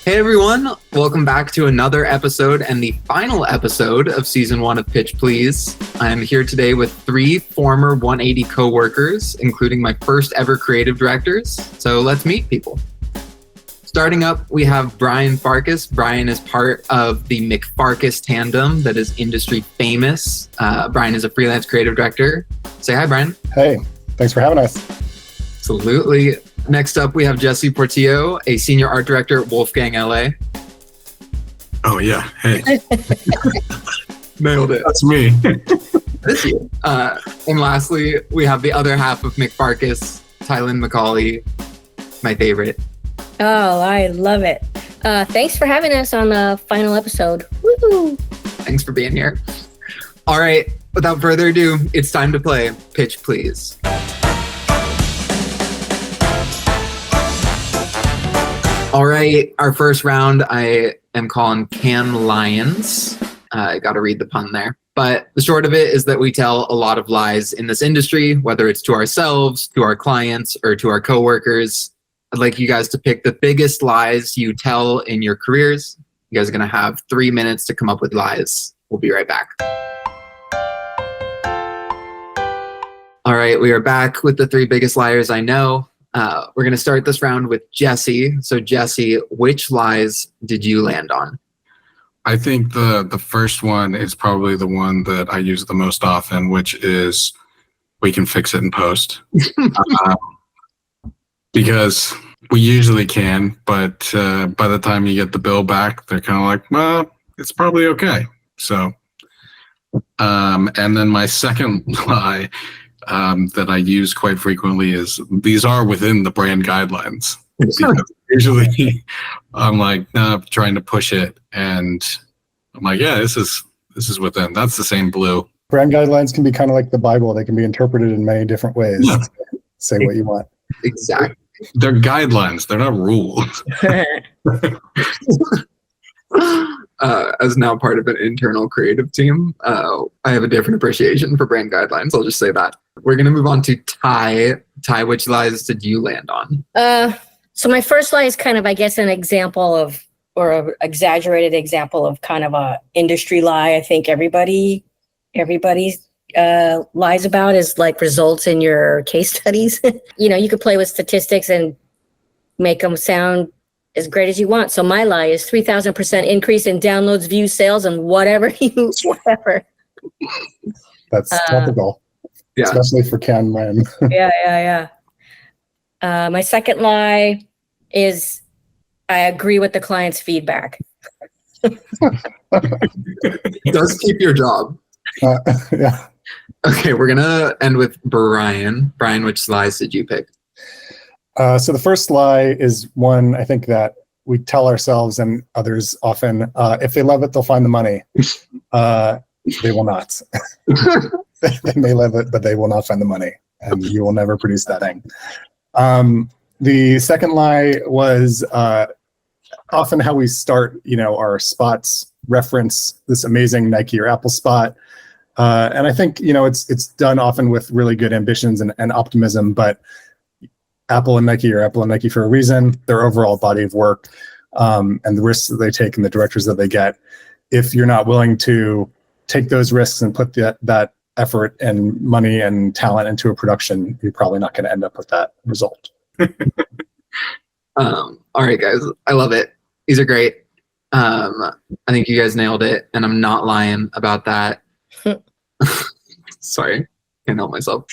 Hey everyone, welcome back to another episode and the final episode of season 1 of Pitch Please. I'm here today with 3 former 180 co-workers, including my first ever creative directors. So let's meet people. Starting up, we have Brian Farkas. Brian is part of the McFarkas tandem that is industry famous. Brian is a freelance creative director. Say hi, Brian. Hey, thanks for having us. Absolutely. Next up, we have Jesse Portillo, a senior art director at Wolfgang, LA. Oh, yeah. Hey. Nailed it. That's me. That's you. And lastly, we have the other half of McFarkas, Tylynne Mccauley, my favorite. Oh, I love it. Thanks for having us on the final episode. Woo! Thanks for being here. All right, without further ado, it's time to play Pitch Please. All right, our first round I am calling Can Lions. I got to read the pun there. But the short of it is that we tell a lot of lies in this industry, whether it's to ourselves, to our clients, or to our coworkers. I'd like you guys to pick the biggest lies you tell in your careers. You guys are going to have 3 minutes to come up with lies. We'll be right back. All right, we are back with the 3 biggest liars I know. We're going to start this round with Jesse. So Jesse, which lies did you land on? I think the first one is probably the one that I use the most often, which is we can fix it in post. Because we usually can, but by the time you get the bill back, they're kind of like, well, it's probably okay. So, and then my second lie that I use quite frequently is these are within the brand guidelines. Usually I'm like, nah, trying to push it. And I'm like, yeah, this is within. That's the same blue. Brand guidelines can be kind of like the Bible. They can be interpreted in many different ways. Yeah. Say what you want. Exactly. They're guidelines. They're not rules. As now part of an internal creative team, I have a different appreciation for brand guidelines. I'll just say that. We're going to move on to Ty. Ty, which lies did you land on? So my first lie is kind of, I guess, an example of, or an exaggerated example of kind of a industry lie. I think everybody lies about is like results in your case studies. You could play with statistics and make them sound as great as you want. So my lie is 3,000% increase in downloads, views, sales, and whatever. That's typical, yeah. Especially for Can Lin. Yeah. My second lie is I agree with the client's feedback. It does keep your job. Yeah. Okay, we're going to end with Brian. Brian, which lies did you pick? So the first lie is one I think that we tell ourselves and others often, if they love it, they'll find the money. They will not. They may love it, but they will not find the money, and you will never produce that thing. The second lie was often how we start, our spots reference this amazing Nike or Apple spot. And I think, it's done often with really good ambitions and optimism, but Apple and Nike are Apple and Nike for a reason. Their overall body of work and the risks that they take and the directors that they get. If you're not willing to take those risks and put that effort and money and talent into a production, you're probably not going to end up with that result. All right, guys. I love it. These are great. I think you guys nailed it, and I'm not lying about that. Sorry. Can't help myself.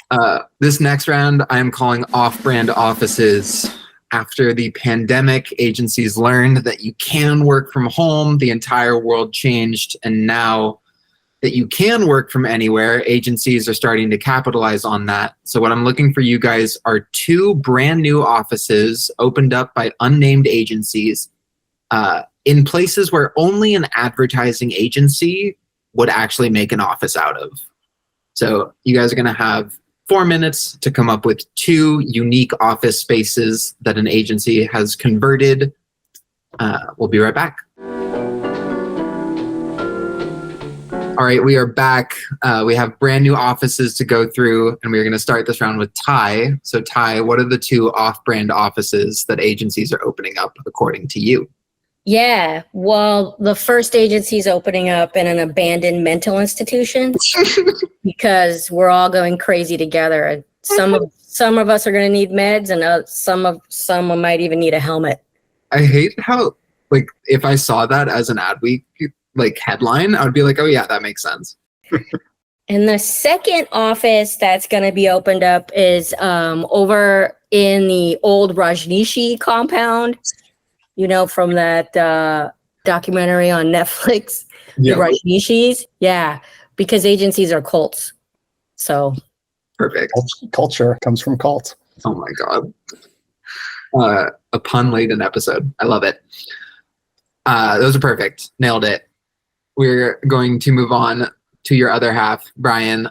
This next round, I'm calling off-brand offices. After the pandemic, agencies learned that you can work from home. The entire world changed. And now that you can work from anywhere, agencies are starting to capitalize on that. So what I'm looking for you guys are 2 brand new offices opened up by unnamed agencies in places where only an advertising agency would actually make an office out of. So you guys are going to have 4 minutes to come up with 2 unique office spaces that an agency has converted. We'll be right back. All right, we are back. We have brand new offices to go through, and we're going to start this round with Ty. So Ty, what are the 2 off-brand offices that agencies are opening up according to you? Yeah. Well, the first agency is opening up in an abandoned mental institution because we're all going crazy together. Some of us are going to need meds, and some might even need a helmet. I hate how, like, if I saw that as an Adweek like headline, I would be like, oh yeah, that makes sense. And the second office that's going to be opened up is over in the old Rajneeshi compound, from that documentary on Netflix, Yeah. the Rajneeshis. Yeah, because agencies are cults. So Perfect. Culture comes from cult. Oh my God. A pun late in episode. I love it. Those are perfect. Nailed it. We're going to move on to your other half, Brian.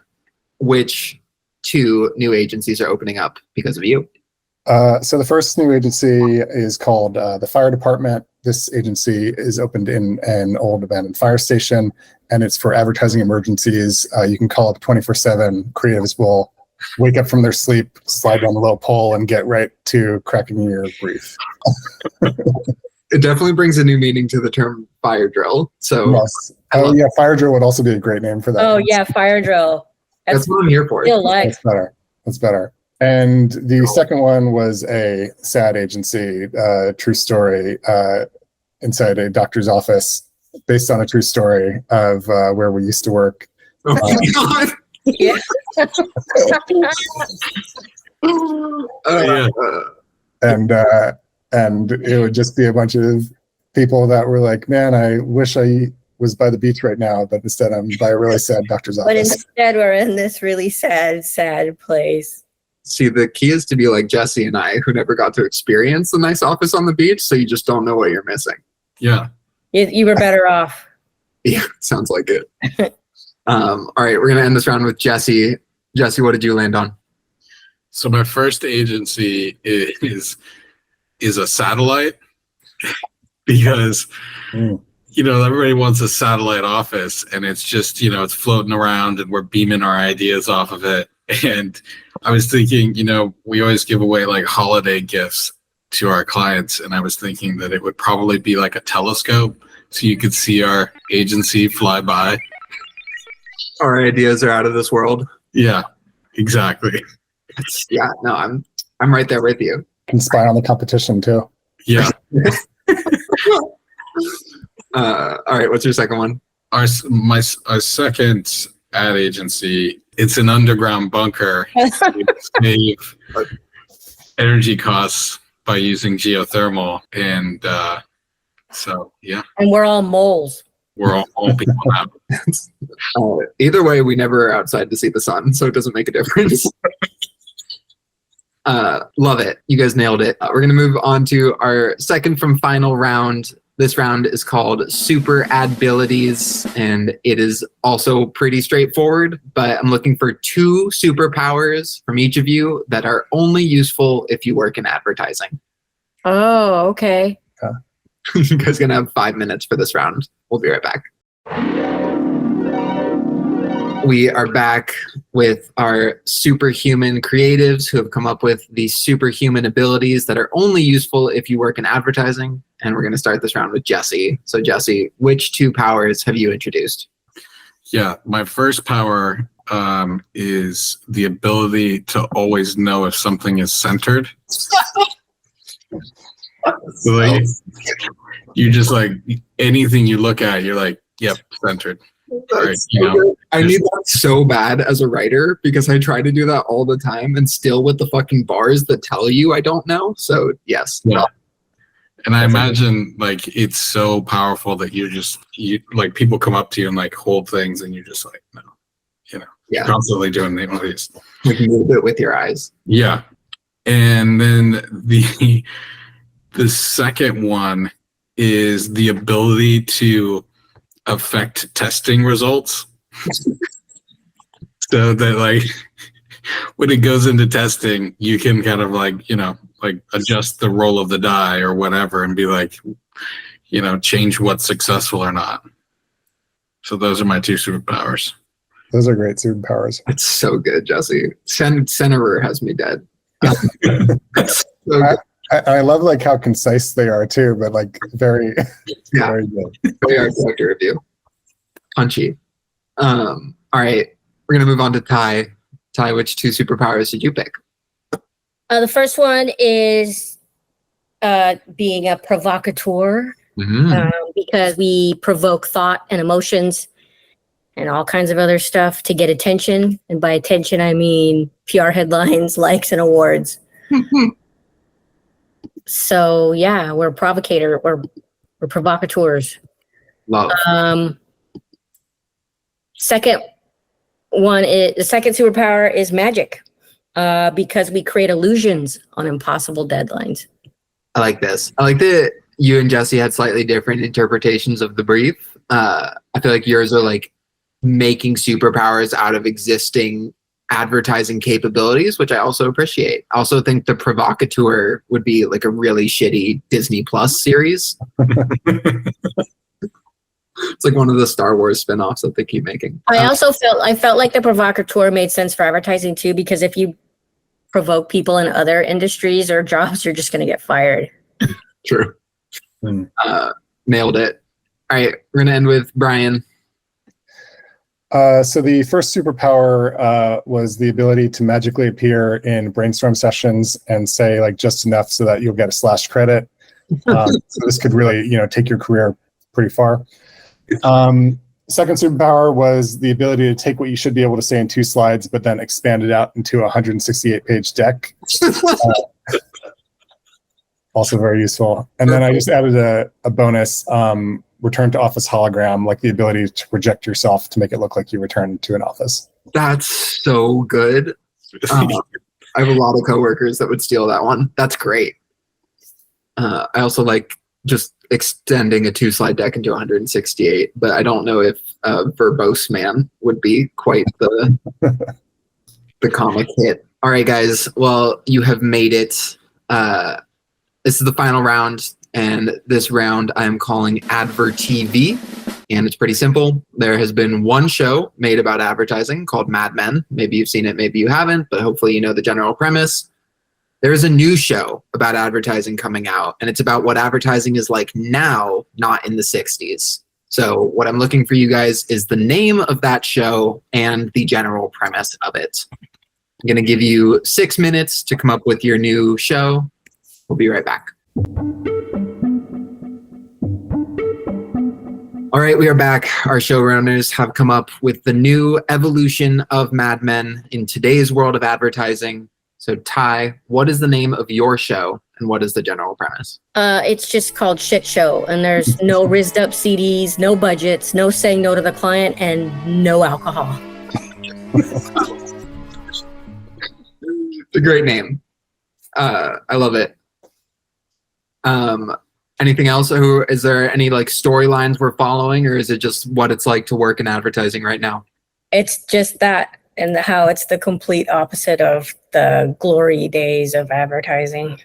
Which 2 new agencies are opening up because of you? So the first new agency is called the Fire Department. This agency is opened in an old abandoned fire station, and it's for advertising emergencies. You can call up 24/7. Creatives will wake up from their sleep, slide down the little pole, and get right to cracking your brief. It definitely brings a new meaning to the term fire drill. So Yes. Oh yeah, fire drill would also be a great name for that. Oh yeah, fire drill. that's what I'm here for. Feel like. That's better. And the second one was a sad agency, true story, inside a doctor's office, based on a true story of where we used to work. Oh my God. Yeah. Yeah. And it would just be a bunch of people that were like, man, I wish I was by the beach right now, but instead I'm by a really sad doctor's But office. instead, we're in this really sad place. See, the key is to be like Jesse and I, who never got to experience the nice office on the beach, so you just don't know what you're missing. Yeah. You were better off. Yeah, sounds like it. All right, we're going to end this round with Jesse. Jesse, what did you land on? So my first agency is a satellite because everybody wants a satellite office, and it's just it's floating around and we're beaming our ideas off of it. And I was thinking, we always give away like holiday gifts to our clients, and I was thinking that it would probably be like a telescope so you could see our agency fly by. Our ideas are out of this world. Yeah, exactly. Yeah, no, I'm right there with you. Can spy on the competition too. Yeah. All right, what's your second one? Our second ad agency, it's an underground bunker to save energy costs by using geothermal. And so, yeah. And we're all moles. We're all people now. Either way, we never are outside to see the sun, so it doesn't make a difference. Love it. You guys nailed it. We're going to move on to our second from final round. This round is called Super Adbilities, and it is also pretty straightforward, but I'm looking for 2 superpowers from each of you that are only useful if you work in advertising. Oh, okay. You guys are going to have 5 minutes for this round. We'll be right back. We are back with our superhuman creatives who have come up with these superhuman abilities that are only useful if you work in advertising. And we're going to start this round with Jesse. So Jesse, which 2 powers have you introduced? Yeah, my first power is the ability to always know if something is centered. So like, you just like anything you look at, you're like, yep, centered. Right, I need that so bad as a writer because I try to do that all the time and still with the fucking bars that tell you I don't know. So yes. Yeah. And I imagine like it's so powerful that you like people come up to you and like hold things and you're just like, no, Yeah. constantly doing these. Like move it with your eyes. Yeah. And then the second one is the ability to affect testing results. So that like when it goes into testing, you can kind of like, like adjust the roll of the die or whatever and be like, change what's successful or not. So those are my 2 superpowers. Those are great superpowers. It's so good, Jesse. Senator has me dead. So good. I love like how concise they are too, but like very, Yeah. very good. Very art character review. Punchy. All right, we're gonna move on to Ty. Ty, which 2 superpowers did you pick? The first one is being a provocateur, because we provoke thought and emotions and all kinds of other stuff to get attention. And by attention, I mean PR headlines, likes, and awards. So yeah, we're a provocator. We're provocateurs. Love. Second one is the second superpower is magic, because we create illusions on impossible deadlines. I like this. I like that you and Jesse had slightly different interpretations of the brief. I feel like yours are like making superpowers out of existing advertising capabilities, which I also appreciate. I also think the provocateur would be like a really shitty Disney Plus series. It's like one of the Star Wars spinoffs that they keep making. I felt like the provocateur made sense for advertising too, because if you provoke people in other industries or jobs, you're just going to get fired. True. Nailed it. All right, we're going to end with Brian. So the first superpower was the ability to magically appear in brainstorm sessions and say like just enough so that you'll get a slash credit. So this could really, take your career pretty far. Second superpower was the ability to take what you should be able to say in 2 slides, but then expand it out into a 168-page deck. Also very useful. And then I just added a bonus, return to office hologram, like the ability to project yourself to make it look like you returned to an office. That's so good. I have a lot of coworkers that would steal that one. That's great. I also like just extending a 2-slide deck into 168, but I don't know if verbose man would be quite the comic hit. All right, guys. Well, you have made it. This is the final round, and this round I'm calling Adver TV, and it's pretty simple. There has been one show made about advertising called Mad Men. Maybe you've seen it, maybe you haven't, but hopefully you know the general premise. There's a new show about advertising coming out, and it's about what advertising is like now, not in the 60s. So what I'm looking for you guys is the name of that show and the general premise of it. I'm going to give you 6 minutes to come up with your new show. We'll be right back. All right, we are back. Our showrunners have come up with the new evolution of Mad Men in today's world of advertising. So Ty, what is the name of your show and what is the general premise? It's just called Shit Show, and there's no rizzed up CDs, no budgets, no saying no to the client, and no alcohol. It's a great name. I love it. Anything else? Or is there any like storylines we're following, or is it just what it's like to work in advertising right now? It's just that, and how it's the complete opposite of the glory days of advertising.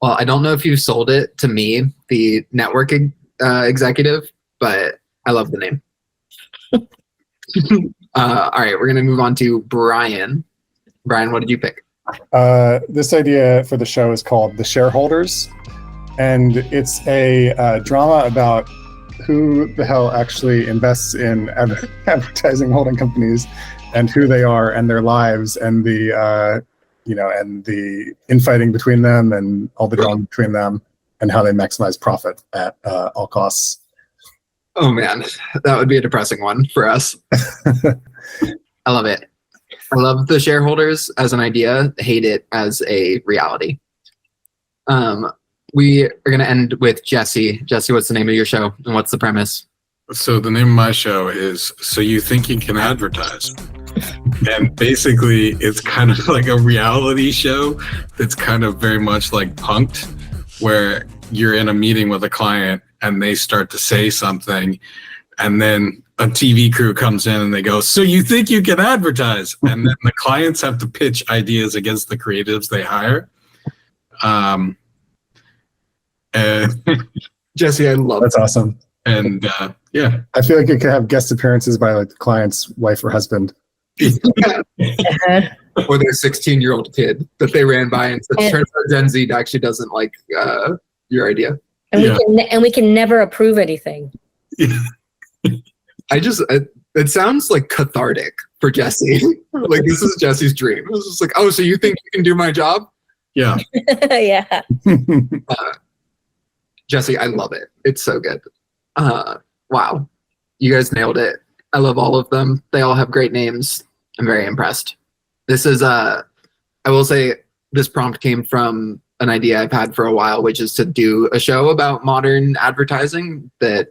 Well, I don't know if you sold it to me, the network executive, but I love the name. All right, we're going to move on to Brian. Brian, what did you pick? This idea for the show is called The Shareholders, and it's a drama about who the hell actually invests in advertising holding companies and who they are and their lives and the and the infighting between them and all the drama between them and how they maximize profit at all costs. Oh man, that would be a depressing one for us. I love it. I love The Shareholders as an idea, hate it as a reality. We are going to end with Jesse. Jesse, what's the name of your show and what's the premise? So the name of my show is So You Think You Can Advertise. And basically it's kind of like a reality show that's kind of very much like Punk'd, where you're in a meeting with a client and they start to say something and then a TV crew comes in and they go, so you think you can advertise? And then the clients have to pitch ideas against the creatives they hire. Jesse, I love That's awesome. And yeah. I feel like it could have guest appearances by like the client's wife or husband. or their 16-year-old kid that they ran by and said, turns out Gen Z actually doesn't like your idea. And we can never approve anything. It sounds like cathartic for Jesse. Like this is Jesse's dream. It was just like, oh, so you think you can do my job? Yeah. Yeah. Jesse, I love it. It's so good. Wow. You guys nailed it. I love all of them. They all have great names. I'm very impressed. This is I will say this prompt came from an idea I've had for a while, which is to do a show about modern advertising. That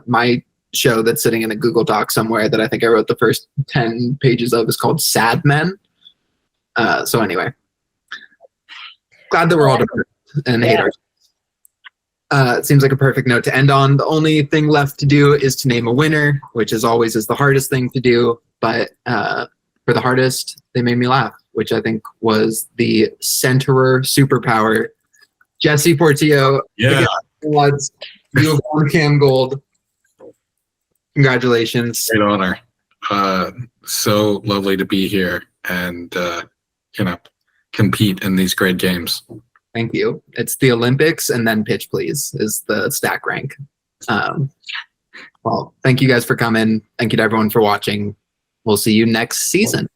my show that's sitting in a Google Doc somewhere that I think I wrote the first 10 pages of is called Sad Men. So anyway, glad that we're all diverse and haters. It seems like a perfect note to end on. The only thing left to do is to name a winner, which is always the hardest thing to do. But for the hardest, they made me laugh, which I think was the centerer superpower. Jesse Portillo. Yeah. You have won Cam Gold. Congratulations. Great honor. So lovely to be here and, compete in these great games. Thank you. It's the Olympics and then Pitch Please is the stack rank. Well, thank you guys for coming. Thank you to everyone for watching. We'll see you next season.